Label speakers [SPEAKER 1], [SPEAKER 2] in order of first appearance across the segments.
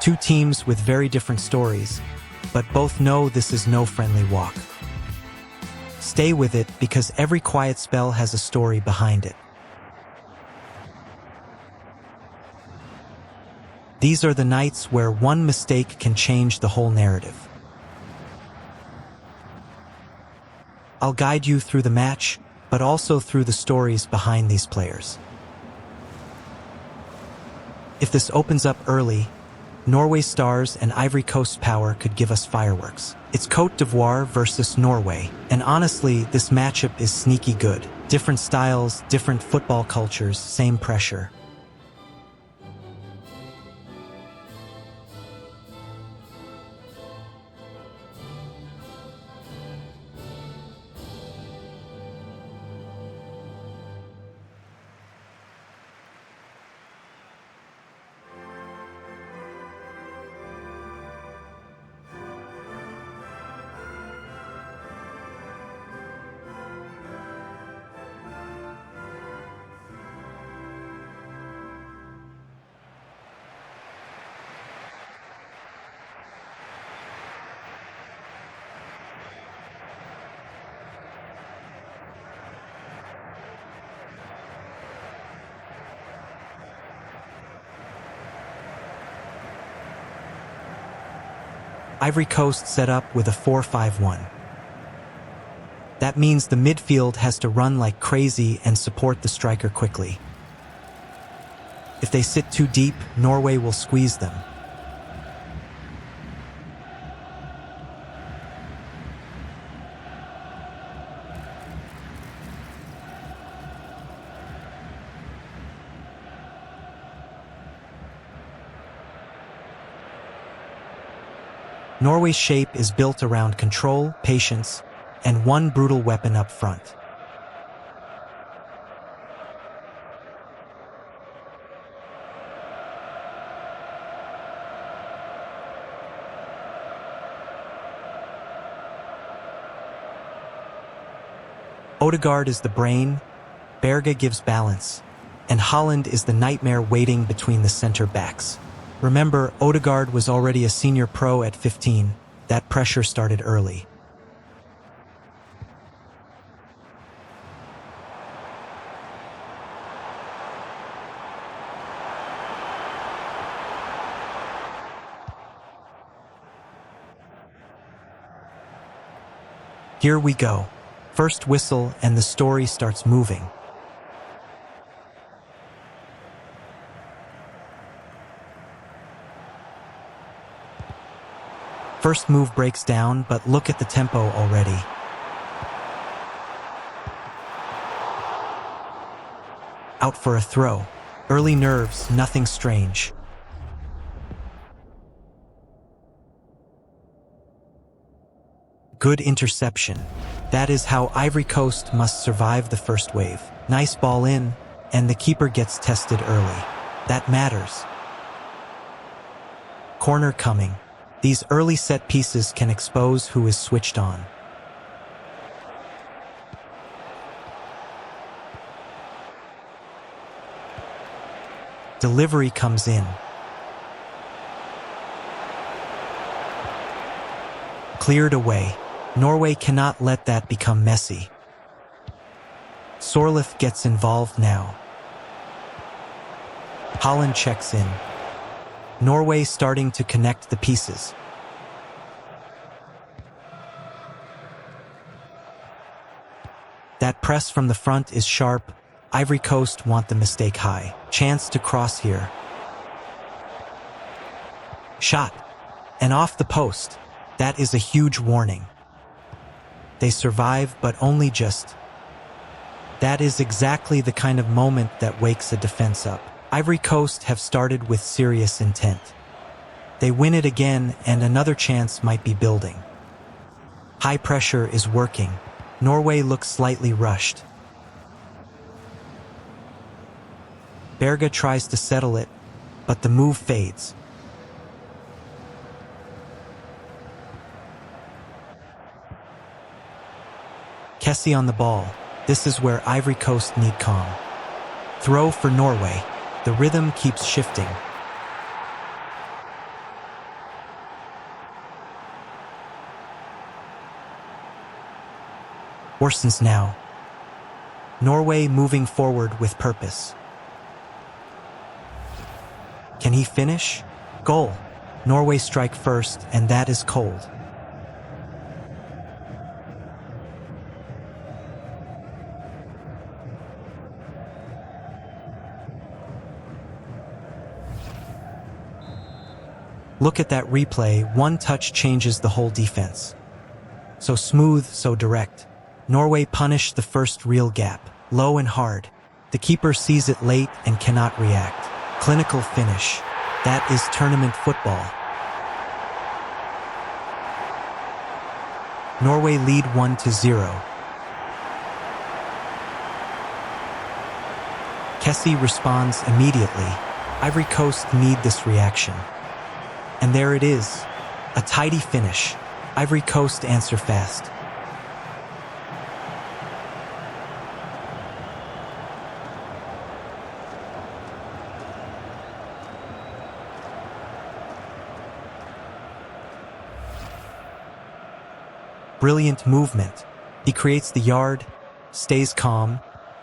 [SPEAKER 1] Two teams with very different stories, but both know this is no friendly walk. Stay with it because every quiet spell has a story behind it. These are the nights where one mistake can change the whole narrative. I'll guide you through the match, but also through the stories behind these players. If this opens up early, Norway stars and Ivory Coast power could give us fireworks. It's Côte d'Ivoire versus Norway, and honestly, this matchup is sneaky good. Different styles, different football cultures, same pressure. Ivory Coast set up with a 4-5-1. That means the midfield has to run like crazy and support the striker quickly. If they sit too deep, Norway will squeeze them. Norway's shape is built around control, patience, and one brutal weapon up front. Odegaard is the brain, Berge gives balance, and Haaland is the nightmare waiting between the center backs. Remember, Odegaard was already a senior pro at 15. That pressure started early. Here we go. First whistle and the story starts moving. First move breaks down, but look at the tempo already. Out for a throw. Early nerves, nothing strange. Good interception. That is how Ivory Coast must survive the first wave. Nice ball in, and the keeper gets tested early. That matters. Corner coming. These early set pieces can expose who is switched on. Delivery comes in. Cleared away. Norway cannot let that become messy. Sorleth gets involved now. Haaland checks in. Norway starting to connect the pieces. That press from the front is sharp. Ivory Coast want the mistake high. Chance to cross here. Shot. And off the post. That is a huge warning. They survive, but only just. That is exactly the kind of moment that wakes a defense up. Ivory Coast have started with serious intent. They win it again, and another chance might be building. High pressure is working. Norway looks slightly rushed. Berge tries to settle it, but the move fades. Kessie on the ball. This is where Ivory Coast need calm. Throw for Norway. The rhythm keeps shifting. Orsons now. Norway moving forward with purpose. Can he finish? Goal. Norway strike first, and that is cold. Look at that replay, one touch changes the whole defense. So smooth, so direct. Norway punished the first real gap, low and hard. The keeper sees it late and cannot react. Clinical finish. That is tournament football. Norway lead 1-0. Kessie responds immediately. Ivory Coast need this reaction. And there it is. A tidy finish. Ivory Coast answer fast. Brilliant movement. He creates the yard, stays calm,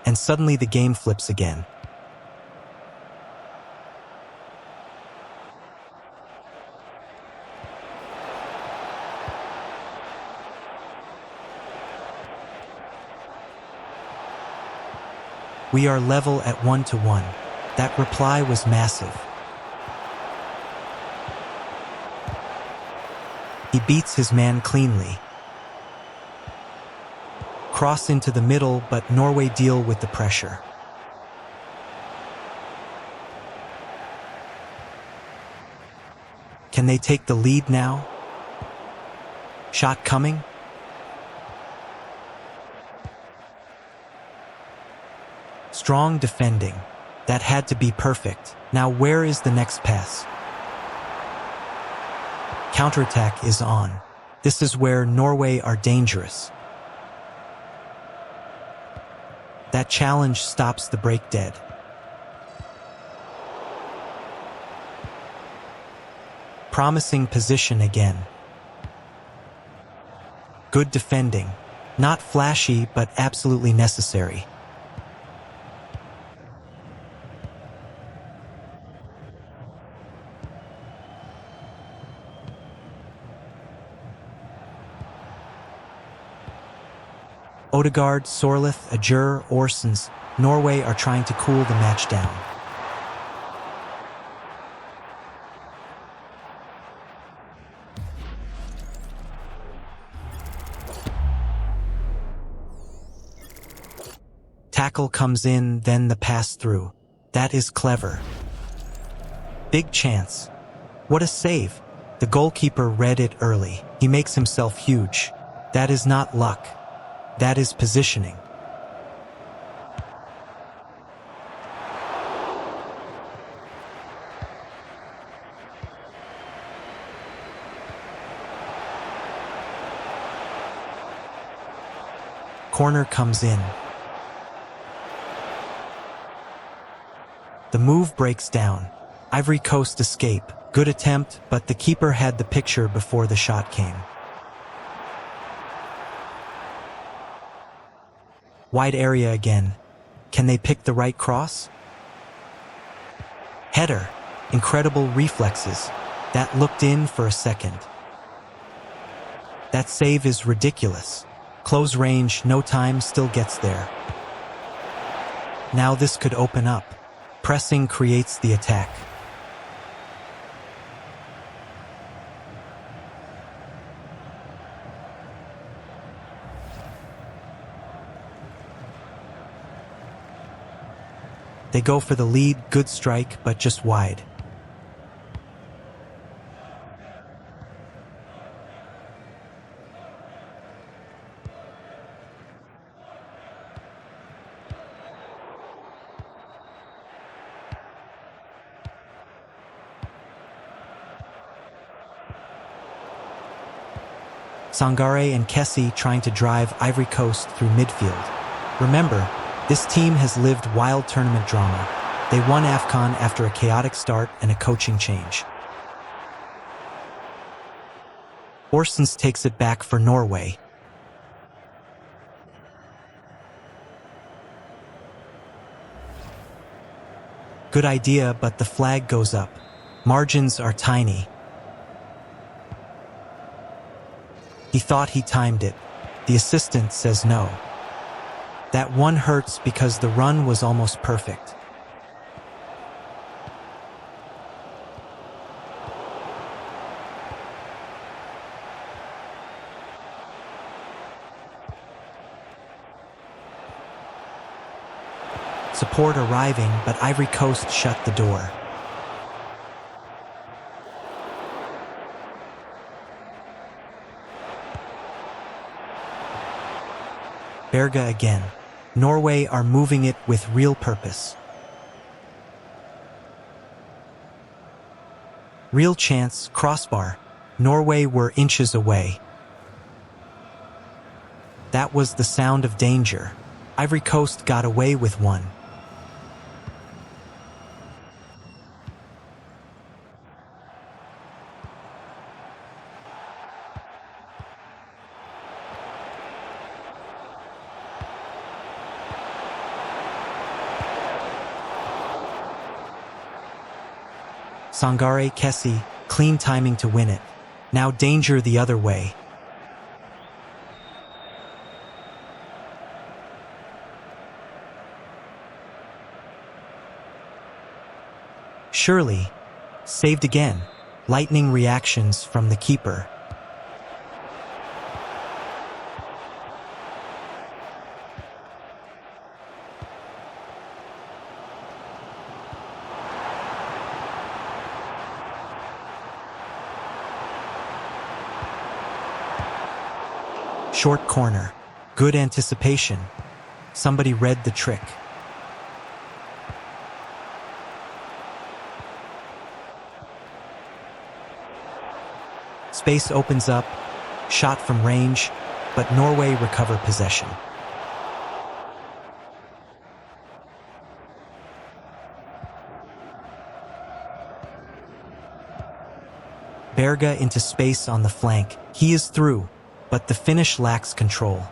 [SPEAKER 1] and suddenly the game flips again. We are level at 1-1. That reply was massive. He beats his man cleanly. Cross into the middle, but Norway deal with the pressure. Can they take the lead now? Shot coming? Strong defending. That had to be perfect. Now where is the next pass? Counterattack is on. This is where Norway are dangerous. That challenge stops the break dead. Promising position again. Good defending. Not flashy, but absolutely necessary. Odegaard, Sorleth, Ajur, Orsons, Norway are trying to cool the match down. Tackle comes in, then the pass through. That is clever. Big chance. What a save. The goalkeeper read it early. He makes himself huge. That is not luck. That is positioning. Corner comes in. The move breaks down. Ivory Coast escape. Good attempt, but the keeper had the picture before the shot came. Wide area again. Can they pick the right cross? Header. Incredible reflexes. That looked in for a second. That save is ridiculous. Close range, no time, still gets there. Now this could open up. Pressing creates the attack. They go for the lead, good strike, but just wide. Sangare and Kessie trying to drive Ivory Coast through midfield. Remember, this team has lived wild tournament drama. They won AFCON after a chaotic start and a coaching change. Orsons takes it back for Norway. Good idea, but the flag goes up. Margins are tiny. He thought he timed it. The assistant says no. That one hurts because the run was almost perfect. Support arriving, but Ivory Coast shut the door. Berga again. Norway are moving it with real purpose. Real chance, crossbar. Norway were inches away. That was the sound of danger. Ivory Coast got away with one. Sangare Kessie, clean timing to win it. Now danger the other way. Surely. Saved again. Lightning reactions from the keeper. Short corner. Good anticipation. Somebody read the trick. Space opens up. Shot from range, but Norway recover possession. Berga into space on the flank. He is through, but the finish lacks control.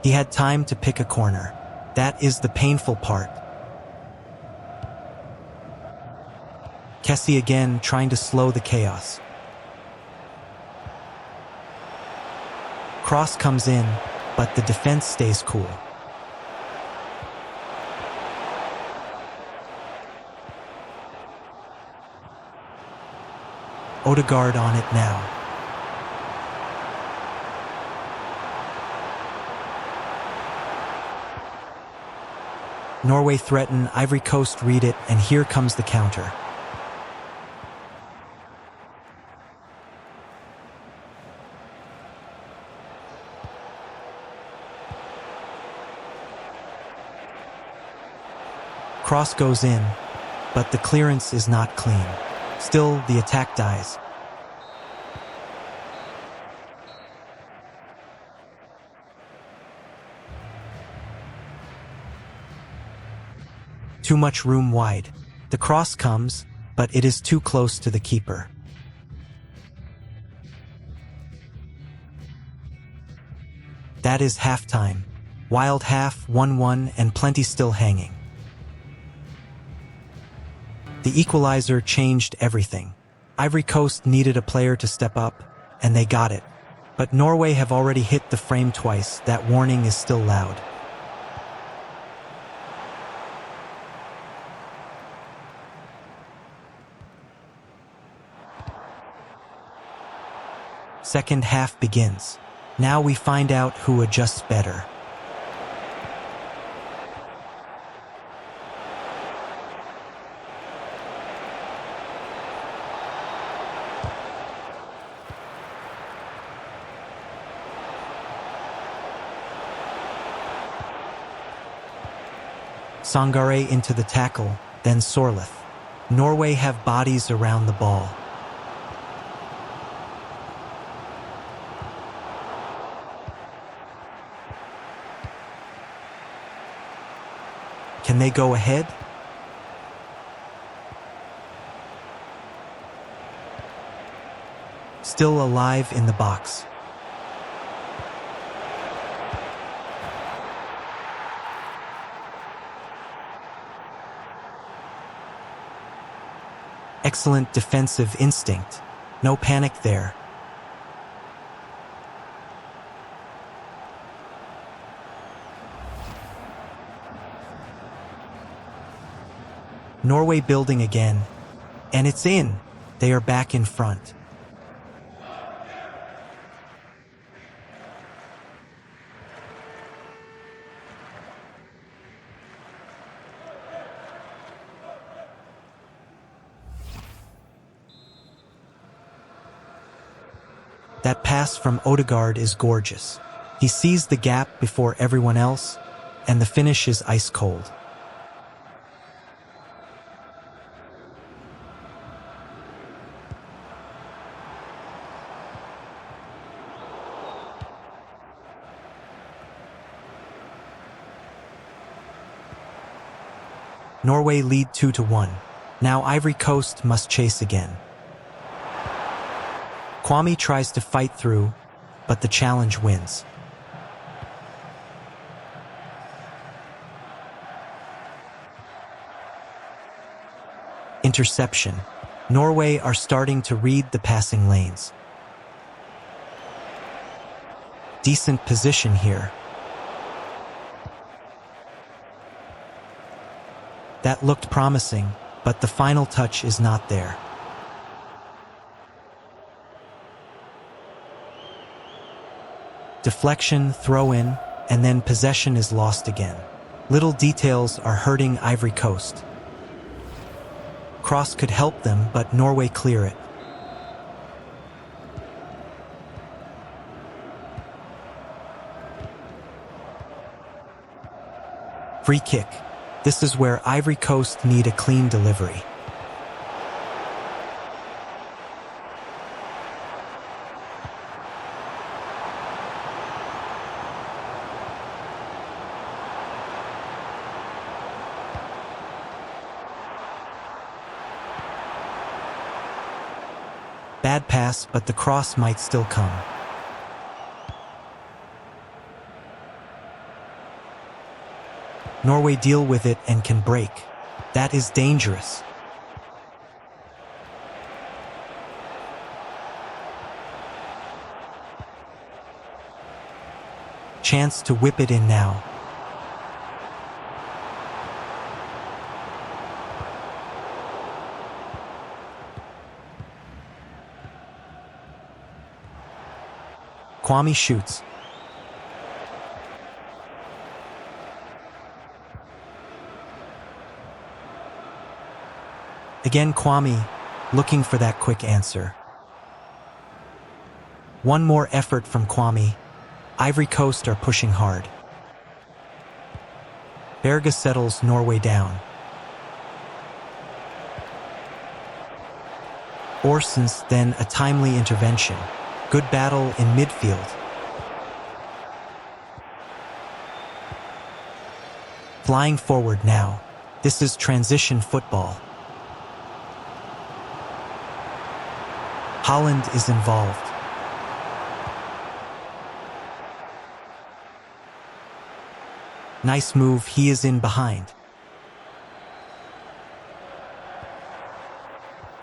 [SPEAKER 1] He had time to pick a corner. That is the painful part. Kessie again trying to slow the chaos. Cross comes in, but the defense stays cool. Odegaard on it now. Norway threaten, Ivory Coast read it, and here comes the counter. Cross goes in, but the clearance is not clean. Still, the attack dies. Too much room wide. The cross comes, but it is too close to the keeper. That is halftime. Wild half, 1-1, and plenty still hanging. The equalizer changed everything. Ivory Coast needed a player to step up, and they got it. But Norway have already hit the frame twice. That warning is still loud. Second half begins. Now we find out who adjusts better. Sangare into the tackle, then Sorleth. Norway have bodies around the ball. Can they go ahead? Still alive in the box. Excellent defensive instinct. No panic there. Norway building again. And it's in. They are back in front. That pass from Odegaard is gorgeous. He sees the gap before everyone else, and the finish is ice cold. Norway lead 2-1. Now Ivory Coast must chase again. Kwame tries to fight through, but the challenge wins. Interception. Norway are starting to read the passing lanes. Decent position here. That looked promising, but the final touch is not there. Deflection, throw in, and then possession is lost again. Little details are hurting Ivory Coast. Cross could help them, but Norway clear it. Free kick. This is where Ivory Coast need a clean delivery. Bad pass, but the cross might still come. Norway deal with it and can break. That is dangerous. Chance to whip it in now. Kwame shoots. Again Kwame, looking for that quick answer. One more effort from Kwame. Ivory Coast are pushing hard. Berge settles Norway down. Orsons, then a timely intervention. Good battle in midfield. Flying forward now. This is transition football. Holland is involved. Nice move, he is in behind.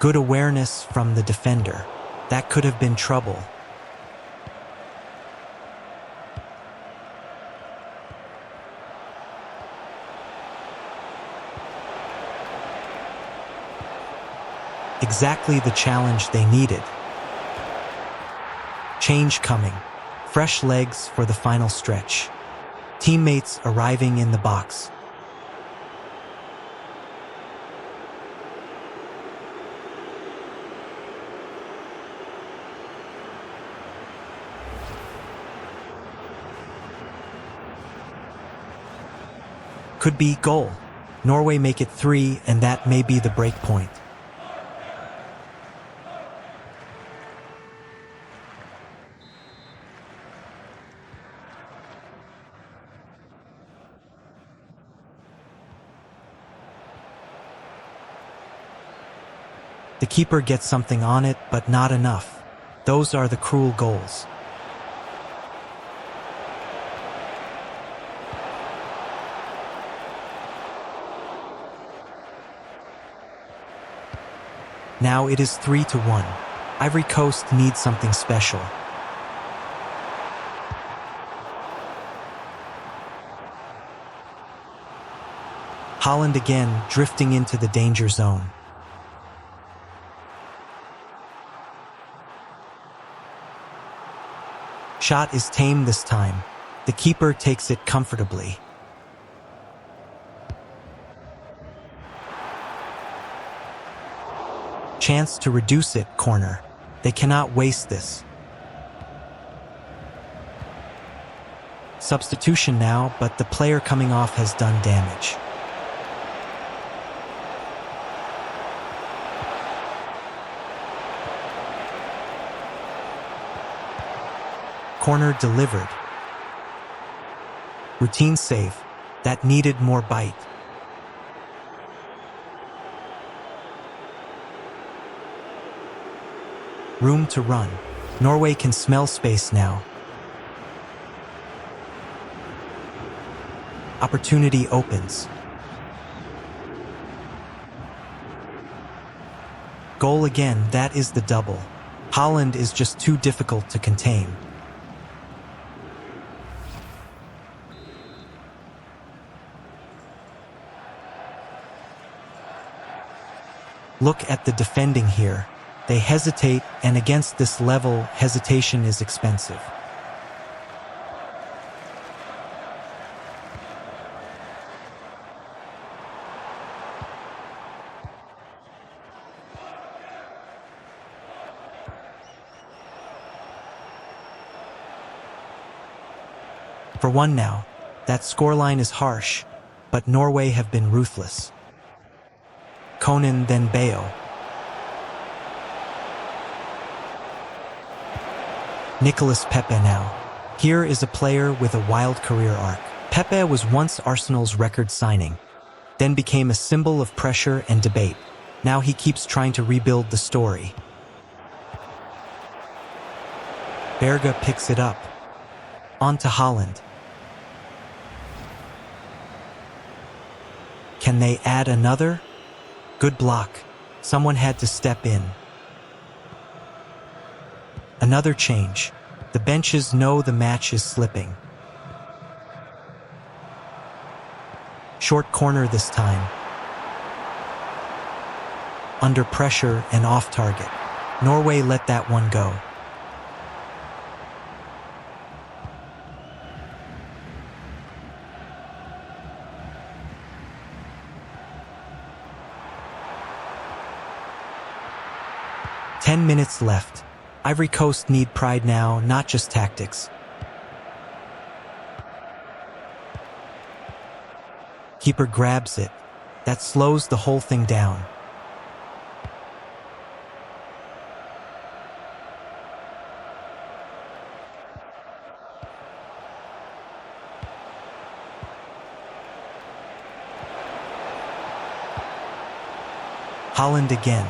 [SPEAKER 1] Good awareness from the defender. That could have been trouble. Exactly the challenge they needed. Change coming. Fresh legs for the final stretch. Teammates arriving in the box. Could be goal. Norway make it 3, and that may be the break point. The keeper gets something on it, but not enough. Those are the cruel goals. Now it is 3-1. Ivory Coast needs something special. Holland again, drifting into the danger zone. Shot is tame this time. The keeper takes it comfortably. Chance to reduce it, corner. They cannot waste this. Substitution now, but the player coming off has done damage. Corner delivered. Routine save. That needed more bite. Room to run. Norway can smell space now. Opportunity opens. Goal again, that is the double. Holland is just too difficult to contain. Look at the defending here. They hesitate, and against this level, hesitation is expensive. For one now, that scoreline is harsh, but Norway have been ruthless. Conan, then Bayo. Nicolas Pepe now. Here is a player with a wild career arc. Pepe was once Arsenal's record signing, then became a symbol of pressure and debate. Now he keeps trying to rebuild the story. Berge picks it up. On to Holland. Can they add another? Good block. Someone had to step in. Another change. The benches know the match is slipping. Short corner this time. Under pressure and off target. Norway let that one go. "10 minutes left. Ivory Coast need pride now, not just tactics." Keeper grabs it. That slows the whole thing down. Holland again.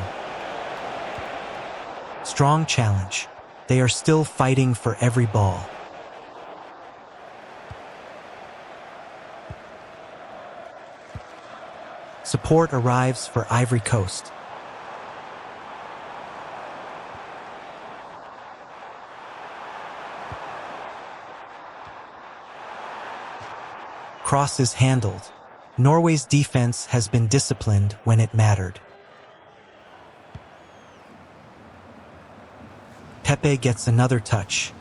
[SPEAKER 1] Strong challenge. They are still fighting for every ball. Support arrives for Ivory Coast. Cross is handled. Norway's defense has been disciplined when it mattered. Pepe gets another touch.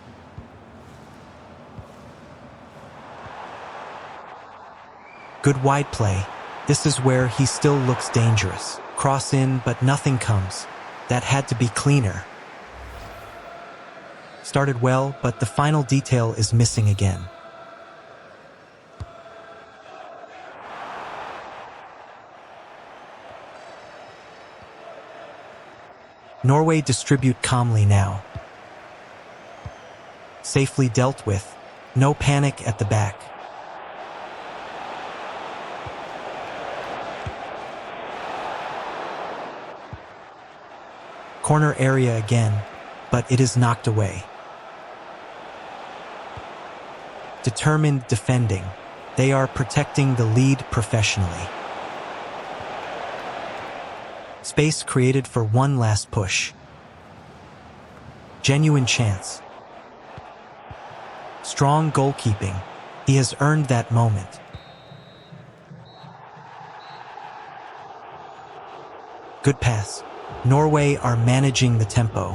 [SPEAKER 1] Good wide play. This is where he still looks dangerous. Cross in, but nothing comes. That had to be cleaner. Started well, but the final detail is missing again. Norway distribute calmly now. Safely dealt with. No panic at the back. Corner area again, but it is knocked away. Determined defending. They are protecting the lead professionally. Space created for one last push. Genuine chance. Strong goalkeeping. He has earned that moment. Good pass. Norway are managing the tempo.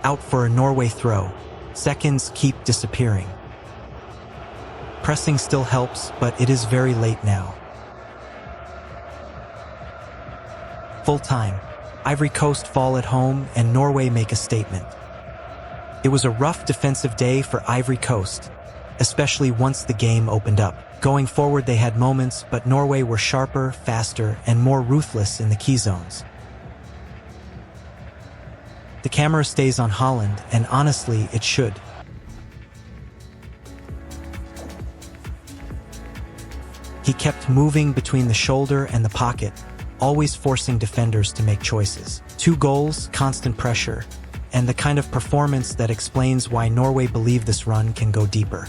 [SPEAKER 1] Out for a Norway throw. Seconds keep disappearing. Pressing still helps, but it is very late now. Full time. Ivory Coast fall at home and Norway make a statement. It was a rough defensive day for Ivory Coast, especially once the game opened up. Going forward they had moments, but Norway were sharper, faster, and more ruthless in the key zones. The camera stays on Holland, and honestly, it should. He kept moving between the shoulder and the pocket, always forcing defenders to make choices. 2 goals, constant pressure, and the kind of performance that explains why Norway believe this run can go deeper.